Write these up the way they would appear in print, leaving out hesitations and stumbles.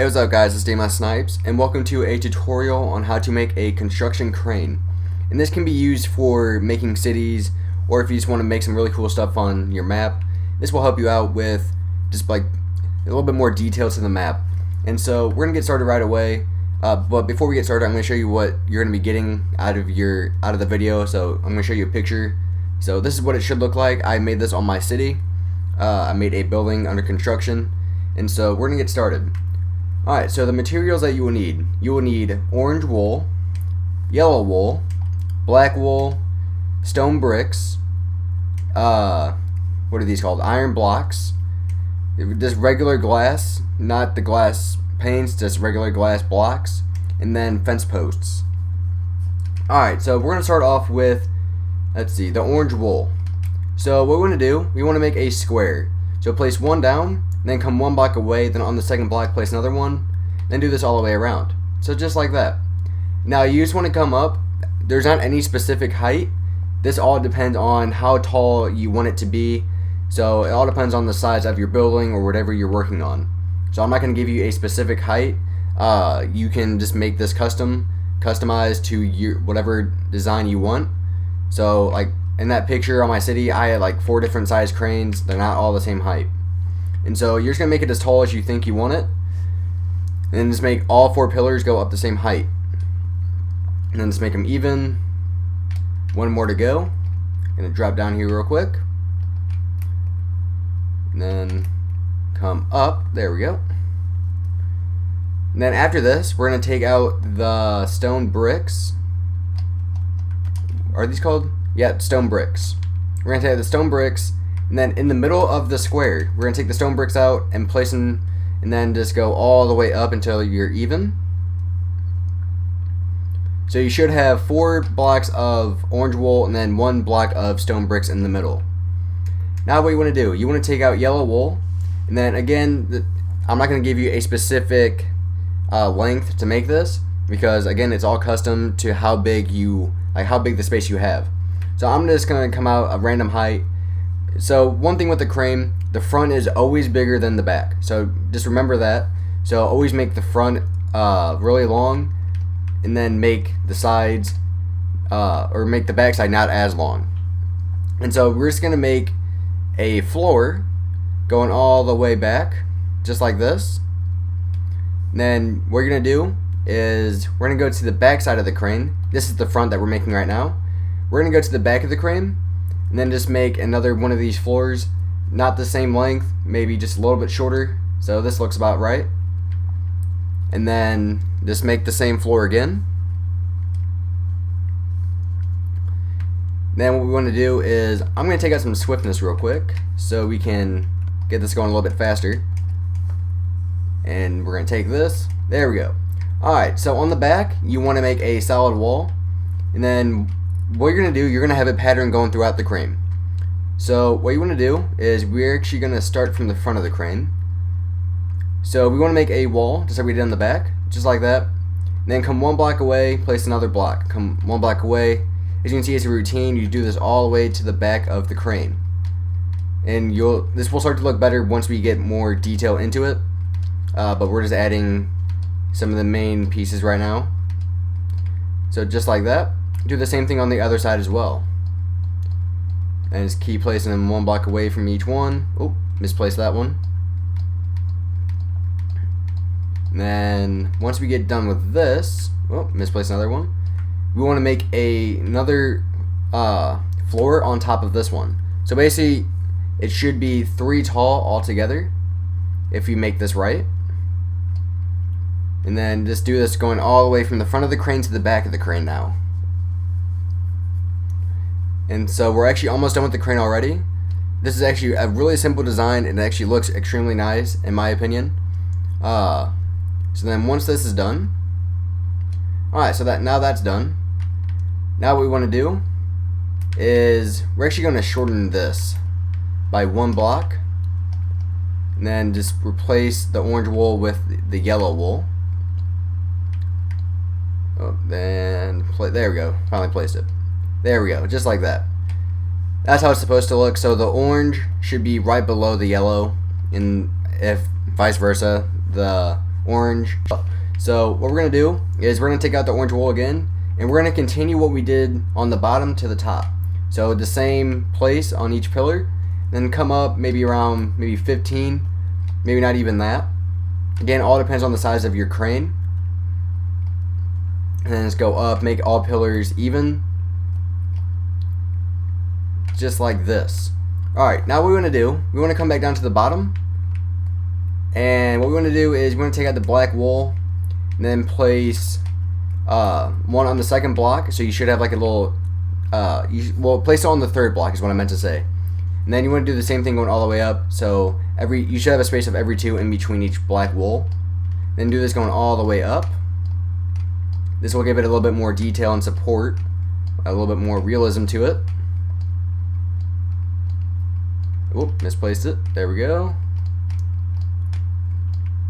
Hey, what's up guys, it's SNipEz, and welcome to a tutorial on how to make a construction crane. And this can be used for making cities, or if you just want to make some really cool stuff on your map. This will help you out with just like a little bit more detail to the map. And so we're gonna get started right away. But before we get started, I'm gonna show you what you're gonna be getting out of the video. So I'm gonna show you a picture. So this is what it should look like. I made this on my city. I made a building under construction, and so we're gonna get started. Alright, so the materials that you will need orange wool, yellow wool, black wool, stone bricks, what are these called? Iron blocks, just regular glass, not the glass panes, just regular glass blocks, and then fence posts. Alright, so we're going to start off with, let's see, the orange wool. So what we want to do, we want to make a square. So place one down, then come one block away, then on the second block place another one, then do this all the way around. So just like that. Now you just want to come up. There's not any specific height. This all depends on how tall you want it to be. So it all depends on the size of your building or whatever you're working on. So I'm not going to give you a specific height. You can just make this customized to your whatever design you want. So like in that picture on my city, I had like 4 different size cranes. They're not all the same height. And so you're just going to make it as tall as you think you want it. And then just make all 4 pillars go up the same height. And then just make them even. One more to go. Going to drop down here real quick. And then come up. There we go. And then after this, we're going to take out the stone bricks. Are these called? Yeah, stone bricks. We're going to take out the stone bricks. And then in the middle of the square, we're going to take the stone bricks out and place them, and then just go all the way up until you're even. So you should have 4 blocks of orange wool and then 1 block of stone bricks in the middle. Now what you want to do, you want to take out yellow wool, and then again, I'm not going to give you a specific length to make this, because again, it's all custom to how big the space you have. So I'm just going to come out a random height. So one thing with the crane, the front is always bigger than the back. So just remember that. So always make the front really long, and then make the sides or make the back side not as long. And so we're just gonna make a floor going all the way back, just like this. And then what you're gonna do is we're gonna go to the back side of the crane. This is the front that we're making right now. We're gonna go to the back of the crane, and then just make another one of these floors, not the same length, maybe just a little bit shorter. So this looks about right. And then just make the same floor again. Then what we want to do is, I'm going to take out some swiftness real quick so we can get this going a little bit faster. And we're going to take this. There we go. Alright, so on the back, you want to make a solid wall. And then what you're going to do, you're going to have a pattern going throughout the crane. So what you want to do is, we're actually going to start from the front of the crane. So we want to make a wall, just like we did on the back, just like that. And then come 1 block away, place another block. Come 1 block away. As you can see, it's a routine. You do this all the way to the back of the crane. And this will start to look better once we get more detail into it. But we're just adding some of the main pieces right now. So just like that. Do the same thing on the other side as well. And just keep placing them 1 block away from each one. Oh, misplaced that one. And then once we get done with this, oh, misplaced another one. We want to make another floor on top of this one. So basically, it should be 3 tall altogether if you make this right. And then just do this going all the way from the front of the crane to the back of the crane now. And so we're actually almost done with the crane already. This is actually a really simple design, and it actually looks extremely nice in my opinion. So then once this is done, alright, so now that's done. Now what we want to do is, we're actually going to shorten this by 1 block, and then just replace the orange wool with the yellow wool. Oh, then there we go, finally placed it. There we go, just like that. That's how it's supposed to look. So the orange should be right below the yellow, and if vice versa, the orange. So what we're going to do is we're going to take out the orange wool again, and we're going to continue what we did on the bottom to the top. So the same place on each pillar, then come up maybe around 15, maybe not even that. Again, all depends on the size of your crane. And then just go up, make all pillars even, just like this. Alright, now what we want to do, we want to come back down to the bottom, and what we want to do is we want to take out the black wool and then place one on the second block. So you should have like a little well, place it on the third block is what I meant to say. And then you want to do the same thing going all the way up. So you should have a space of every 2 in between each black wool. Then do this going all the way up. This will give it a little bit more detail and support, a little bit more realism to it. Oop, misplaced it. There we go.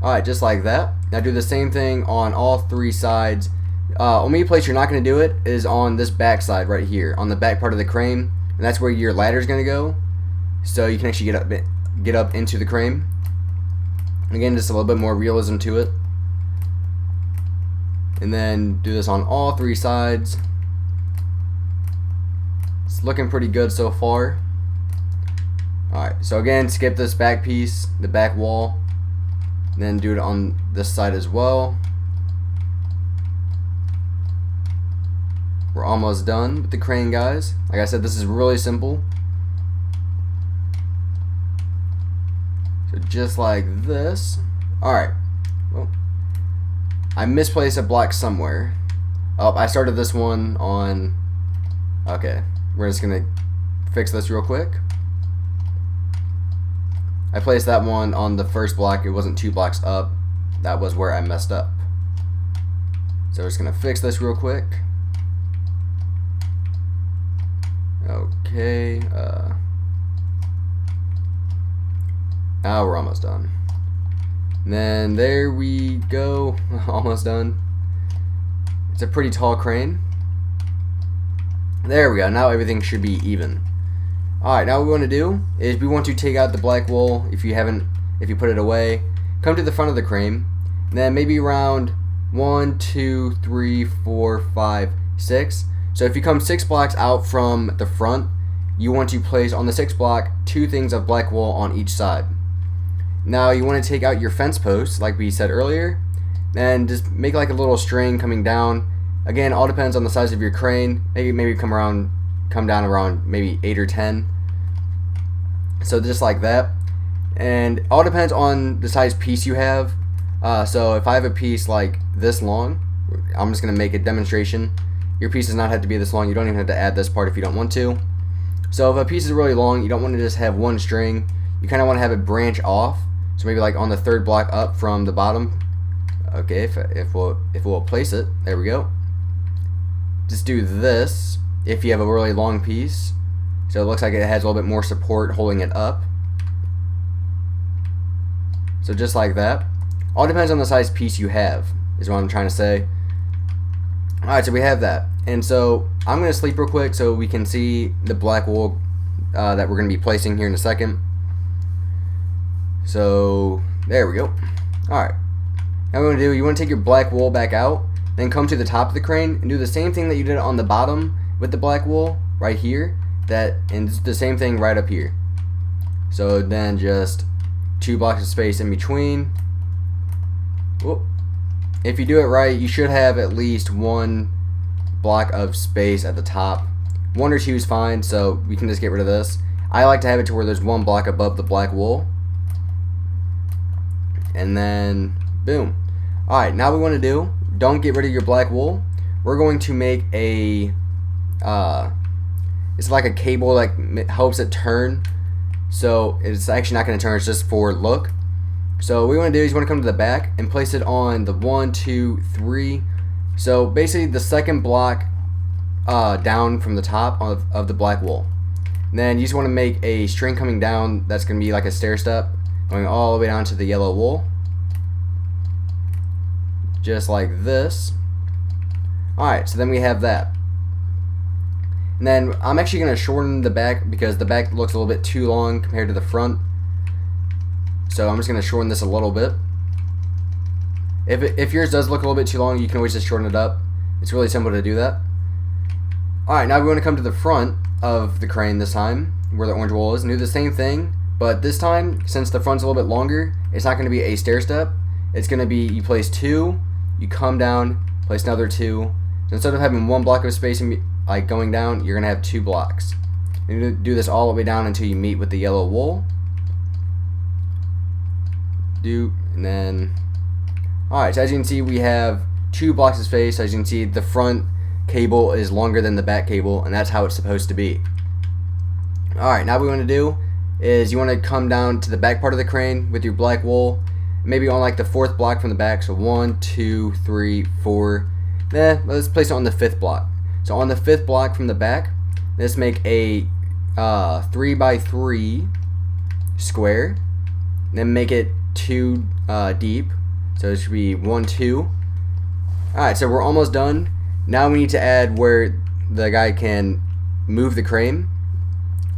Alright, just like that. Now do the same thing on all 3 sides. Only place you're not going to do it is on this back side right here, on the back part of the crane, and that's where your ladder is going to go. So you can actually get up into the crane. Again, just a little bit more realism to it. And then do this on all 3 sides. It's looking pretty good so far. Alright, so again, skip this back piece, the back wall, and then do it on this side as well. We're almost done with the crane, guys. Like I said, this is really simple. So just like this. Alright. Well, I misplaced a block somewhere. Oh, I started this one on... Okay. We're just going to fix this real quick. I placed that one on the first block. It wasn't 2 blocks up. That was where I messed up. So we're just going to fix this real quick. Okay. Now we're almost done. And then there we go. Almost done. It's a pretty tall crane. There we go. Now everything should be even. Alright, now what we want to do is we want to take out the black wool if you put it away. Come to the front of the crane. And then maybe around 1, 2, 3, 4, 5, 6. So if you come 6 blocks out from the front, you want to place on the 6th block 2 things of black wool on each side. Now you want to take out your fence posts, like we said earlier, and just make like a little string coming down. Again, all depends on the size of your crane. Maybe come down around maybe 8 or 10. So just like that. And all depends on the size piece you have. So if I have a piece like this long, I'm just going to make a demonstration. Your piece does not have to be this long. You don't even have to add this part if you don't want to. So if a piece is really long, you don't want to just have one string. You kind of want to have it branch off. So maybe like on the 3rd block up from the bottom. Okay, if we'll place it, there we go. Just do this if you have a really long piece. So it looks like it has a little bit more support holding it up. So just like that. All depends on the size piece you have, is what I'm trying to say. Alright, so we have that. And so I'm going to sleep real quick so we can see the black wool that we're going to be placing here in a second. So there we go. Alright. Now what you want to do, you want to take your black wool back out, then come to the top of the crane and do the same thing that you did on the bottom with the black wool right here, and the same thing right up here. So then just 2 blocks of space in between. Whoop. If you do it right, you should have at least 1 block of space at the top. 1 or 2 is fine, so we can just get rid of this. I like to have it to where there's 1 block above the black wool. And then, boom. Alright, now what we want to do, don't get rid of your black wool. We're going to make a, it's like a cable that helps it turn. So it's actually not going to turn, it's just for look. So what we want to do is you want to come to the back and place it on the 1, 2, 3. So basically the 2nd block down from the top of the black wool. And then you just want to make a string coming down that's going to be like a stair step going all the way down to the yellow wool. Just like this. Alright, so then we have that. And then I'm actually going to shorten the back because the back looks a little bit too long compared to the front. So I'm just going to shorten this a little bit. If yours does look a little bit too long, you can always just shorten it up. It's really simple to do that. Alright, now we want to come to the front of the crane this time, where the orange wool is, and do the same thing, but this time, since the front's a little bit longer, it's not going to be a stair step. It's going to be, you place 2, you come down, place another 2. So instead of having 1 block of space like going down, you're going to have 2 blocks. You're going to do this all the way down until you meet with the yellow wool. And then, alright, so as you can see, we have 2 blocks of space. As you can see, the front cable is longer than the back cable, and that's how it's supposed to be. Alright, now what we want to do is you want to come down to the back part of the crane with your black wool, maybe on like the 4th block from the back. So 1, 2, 3, 4. Let's place it on the 5th block. So on the 5th block from the back, let's make a 3x3 square, then make it 2 deep. So it should be 1, 2. Alright, so we're almost done. Now we need to add where the guy can move the crane.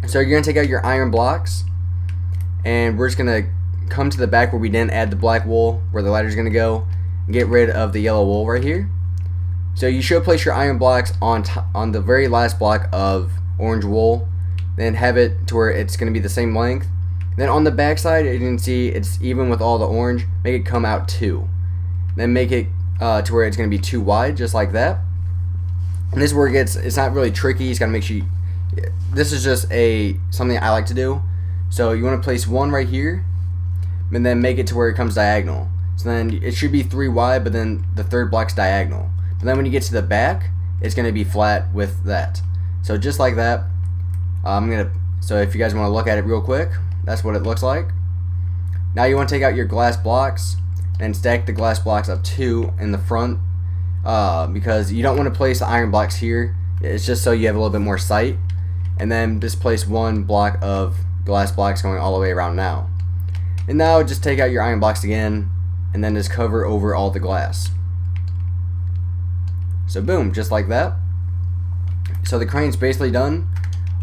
So you're going to take out your iron blocks, and we're just going to come to the back where we didn't add the black wool, where the ladder's going to go, and get rid of the yellow wool right here. So you should place your iron blocks on the very last block of orange wool, then have it to where it's going to be the same length. Then on the back side, as you can see, it's even with all the orange. Make it come out 2. Then make it to where it's going to be 2 wide, just like that. And this is where it's not really tricky. It's got to make sure this is just something I like to do. So you want to place 1 right here, and then make it to where it comes diagonal. So then it should be 3 wide, but then the 3rd block's diagonal. But then when you get to the back, it's going to be flat with that. So just like that. So if you guys want to look at it real quick, that's what it looks like. Now you want to take out your glass blocks and stack the glass blocks up 2 in the front, because you don't want to place the iron blocks here. It's just so you have a little bit more sight. And then just place 1 block of glass blocks going all the way around now. And now just take out your iron blocks again, and then just cover over all the glass. So boom, just like that. So the crane's basically done.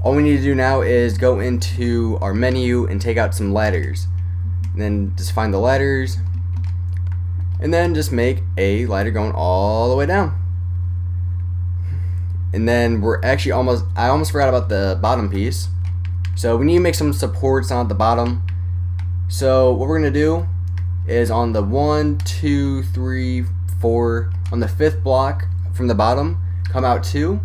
All we need to do now is go into our menu and take out some ladders. And then just find the ladders, and then just make a ladder going all the way down. And then we're actually I almost forgot about the bottom piece. So we need to make some supports on the bottom. So what we're going to do is on the 1, 2, 3, 4, on the 5th block from the bottom, come out 2.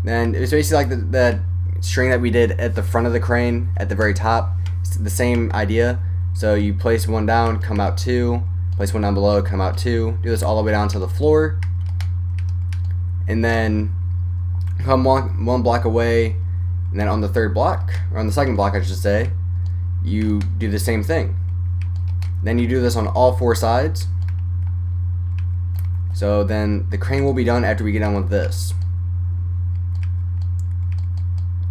Then it's basically like that string that we did at the front of the crane at the very top. It's the same idea. So you place 1 down, come out 2, place 1 down below, come out 2. Do this all the way down to the floor. And then come one block away, and then on the 3rd block, or on the 2nd block I should say, you do the same thing. Then you do this on all 4 sides. So then the crane will be done after we get done with this.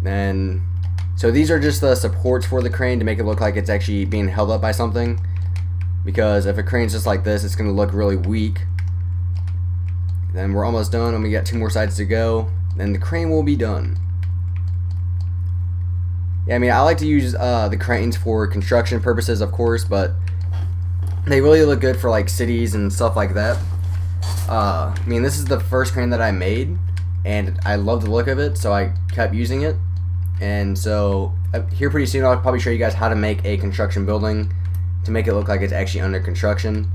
Then, so these are just the supports for the crane to make it look like it's actually being held up by something, because if a crane's just like this, it's going to look really weak. Then we're almost done, and we got 2 more sides to go. Then the crane will be done. Yeah, I mean, I like to use the cranes for construction purposes, of course, but they really look good for like cities and stuff like that. I mean, this is the first crane that I made, and I love the look of it, so I kept using it. And so here pretty soon I'll probably show you guys how to make a construction building to make it look like it's actually under construction.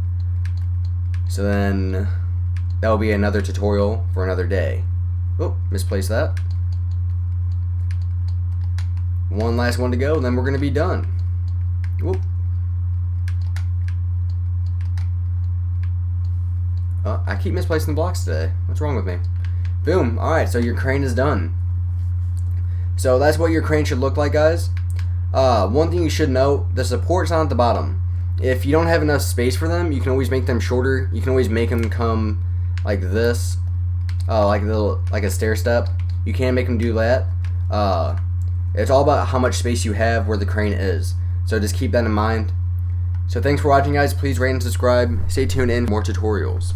So then that will be another tutorial for another day. Oh, misplaced that. One last one to go, then we're going to be done. Whoop. I keep misplacing the blocks today. What's wrong with me? Boom. Alright, so your crane is done. So that's what your crane should look like, guys. One thing you should know, the support's on at the bottom. If you don't have enough space for them, you can always make them shorter. You can always make them come like this, like a stair step. You can make them do that. It's all about how much space you have where the crane is. So just keep that in mind. So thanks for watching, guys. Please rate and subscribe. Stay tuned in for more tutorials.